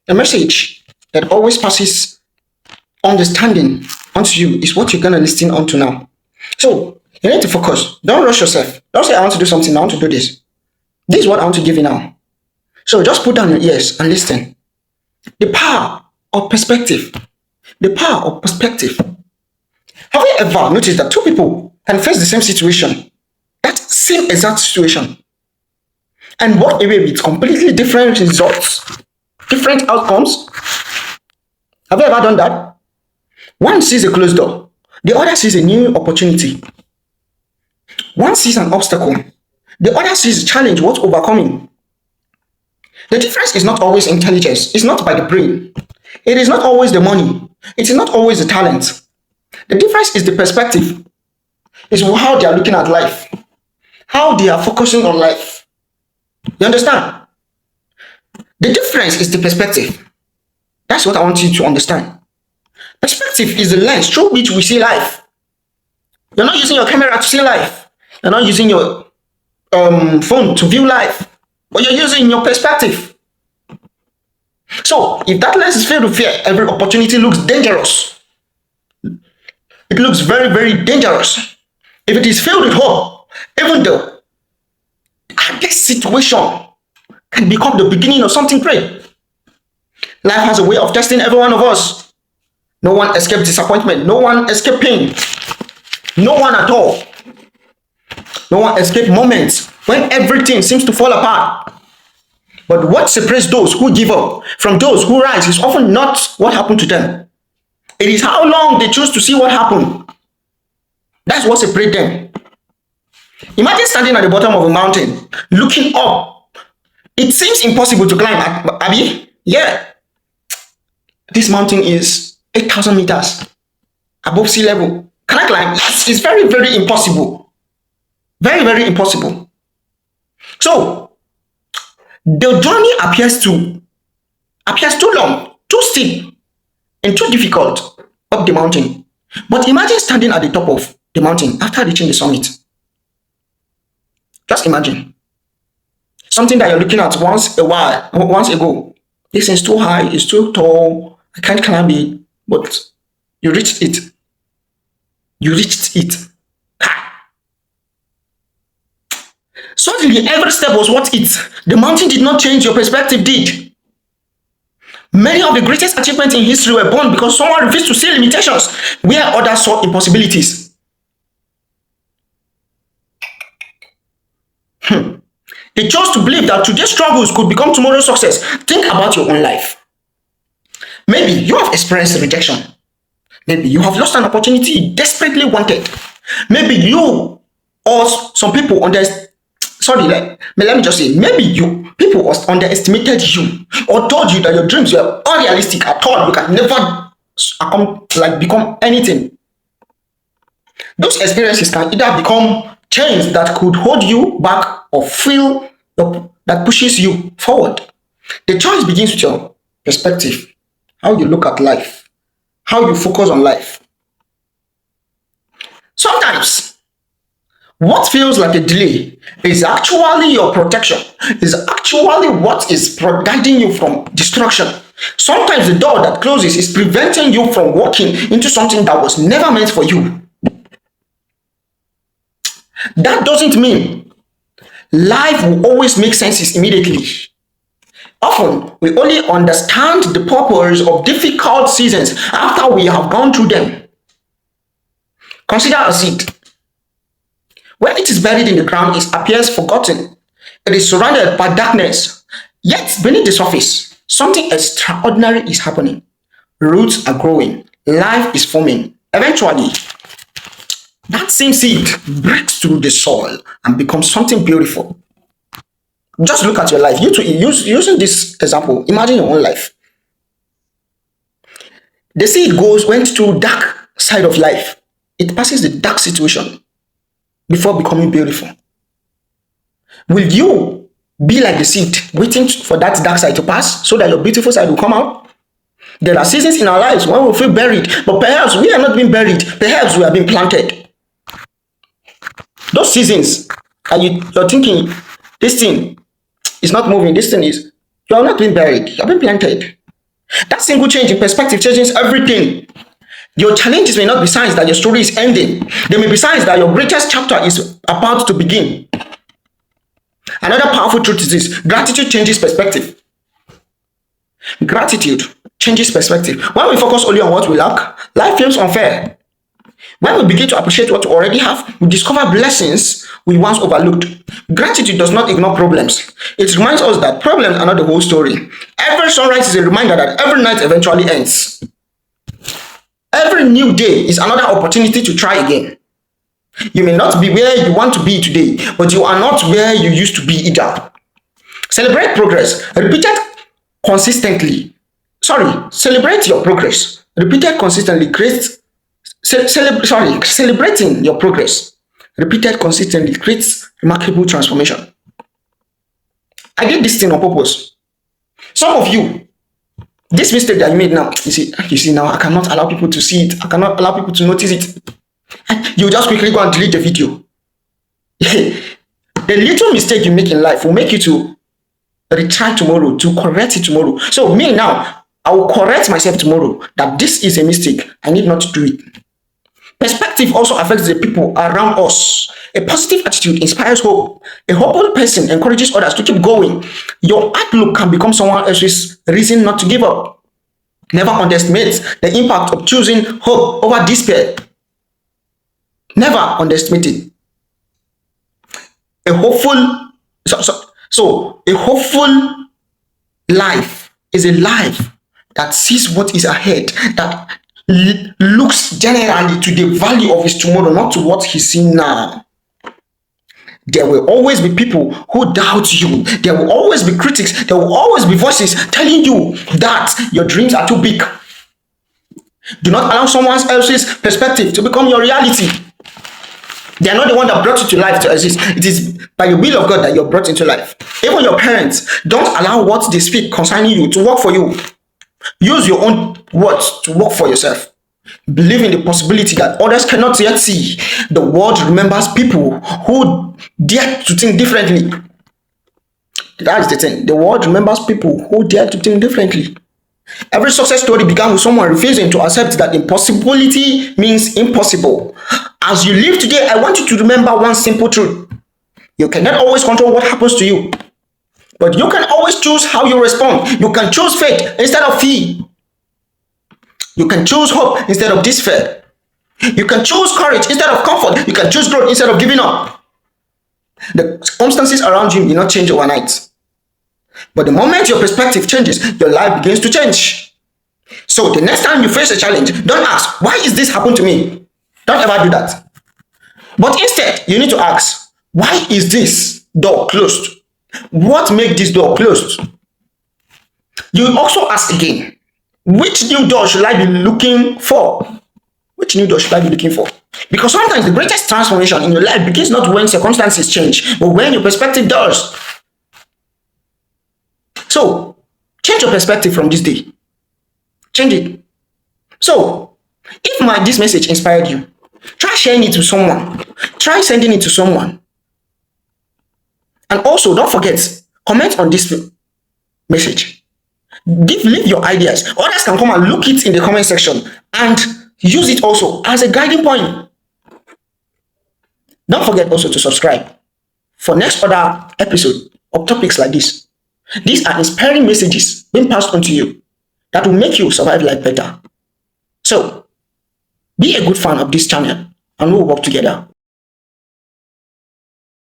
The message that always passes understanding onto you is what you're gonna listen onto now. So you need to focus. Don't rush yourself. Don't say I want to do something, I want to do this. This is what I want to give you now. So just put down your ears and listen. The power of perspective. The power of perspective. Have you ever noticed that two people can face the same situation, that same exact situation, and walk away with completely different results, different outcomes? Have you ever done that? One sees a closed door, the other sees a new opportunity. One sees an obstacle, the other sees a challenge worth overcoming. The difference is not always intelligence, it's not by the brain, it is not always the money, it is not always the talent. The difference is the perspective, is how they are looking at life, how they are focusing on life. You understand? The difference is the perspective. That's what I want you to understand. Perspective is the lens through which we see life. You're not using your camera to see life. You're not using your phone to view life, but you're using your perspective. So if that lens is filled with fear, every opportunity looks dangerous. It looks very, very dangerous. If it is filled with hope, even though this situation can become the beginning of something great. Life has a way of testing every one of us. No one escapes disappointment. No one escapes pain. No one at all. No one escapes moments when everything seems to fall apart. But what separates those who give up from those who rise is often not what happened to them. It is how long they choose to see what happened. That's what separates them. Imagine standing at the bottom of a mountain, looking up. It seems impossible to climb, Abby. Yeah. This mountain is 8,000 meters above sea level. Can I climb? Yes, it's very, very impossible. Very, very impossible. So, the journey appears too long, too steep, and too difficult up the mountain. But imagine standing at the top of the mountain after reaching the summit. Just imagine. Something that you're looking at once ago. This is too high, it's too tall, I can't climb it, but you reached it. You reached it. Suddenly, every step was worth it. The mountain did not change, your perspective did. Many of the greatest achievements in history were born because someone refused to see limitations where others saw impossibilities. They chose to believe that today's struggles could become tomorrow's success. Think about your own life. Maybe you have experienced rejection. Maybe you have lost an opportunity you desperately wanted. Maybe you or some people maybe people underestimated you or told you that your dreams were unrealistic at all. You can never become anything. Those experiences can either become chains that could hold you back or that pushes you forward. The choice begins with your perspective, how you look at life, how you focus on life. Sometimes, what feels like a delay is actually your protection, is actually what is guiding you from destruction. Sometimes the door that closes is preventing you from walking into something that was never meant for you. That doesn't mean life will always make sense immediately. Often, we only understand the purpose of difficult seasons after we have gone through them. Consider a seed. When it is buried in the ground, it appears forgotten. It is surrounded by darkness. Yet, beneath the surface, something extraordinary is happening. Roots are growing. Life is forming. Eventually, that same seed breaks through the soil and becomes something beautiful. Just look at your life. You too, using this example, imagine your own life. The seed went to dark side of life. It passes the dark situation before becoming beautiful. Will you be like the seed, waiting for that dark side to pass so that your beautiful side will come out? There are seasons in our lives when we feel buried, but perhaps we are not being buried. Perhaps we are being planted. Those seasons, and you're thinking, this thing is not moving, this thing is. You are not being buried, you have been planted. That single change in perspective changes everything. Your challenges may not be signs that your story is ending. They may be signs that your greatest chapter is about to begin. Another powerful truth is this: gratitude changes perspective. Gratitude changes perspective. When we focus only on what we lack, life feels unfair. When we begin to appreciate what we already have, we discover blessings we once overlooked. Gratitude does not ignore problems. It reminds us that problems are not the whole story. Every sunrise is a reminder that every night eventually ends. Every new day is another opportunity to try again. You may not be where you want to be today, but you are not where you used to be either. Celebrate progress. Celebrate your progress. Repeated consistently creates celebrating your progress. Repeated consistently creates remarkable transformation. I did this thing on purpose. Some of you, this mistake that you made now, you see now, I cannot allow people to see it. I cannot allow people to notice it. You just quickly go and delete the video. The little mistake you make in life will make you to retry tomorrow, to correct it tomorrow. So me now, I will correct myself tomorrow that this is a mistake. I need not to do it. Perspective also affects the people around us. A positive attitude inspires hope. A hopeful person encourages others to keep going. Your outlook can become someone else's reason not to give up. Never underestimate the impact of choosing hope over despair. Never underestimate it. A hopeful a hopeful life is a life that sees what is ahead, that looks generally to the value of his tomorrow, not to what he's seeing now. There will always be people who doubt you. There will always be critics. There will always be voices telling you that your dreams are too big. Do not allow someone else's perspective to become your reality. They are not the one that brought you to life to exist. It is by the will of God that you're brought into life. Even your parents, don't allow what they speak concerning you to work for you. Use your own words to work for yourself. Believe in the possibility that others cannot yet see. The world remembers people who dare to think differently. That's the thing. The world remembers people who dare to think differently. Every success story began with someone refusing to accept that impossibility means impossible. As you live today, I want you to remember one simple truth. You cannot always control what happens to you, but you can always choose how you respond. You can choose faith instead of fear. You can choose hope instead of despair. You can choose courage instead of comfort. You can choose growth instead of giving up. The circumstances around you will not change overnight. But the moment your perspective changes, your life begins to change. So the next time you face a challenge, don't ask, why is this happening to me? Don't ever do that. But instead, you need to ask, why is this door closed? What makes this door closed? You also ask again, which new door should I be looking for? Which new door should I be looking for? Because sometimes the greatest transformation in your life begins not when circumstances change, but when your perspective does. So, change your perspective from this day. Change it. So, if this message inspired you, try sharing it to someone. Try sending it to someone. And also, don't forget, comment on this message. Leave your ideas. Others can come and look it in the comment section and use it also as a guiding point. Don't forget also to subscribe for next other episode of topics like this. These are inspiring messages being passed on to you that will make you survive life better. So, be a good fan of this channel and we'll work together.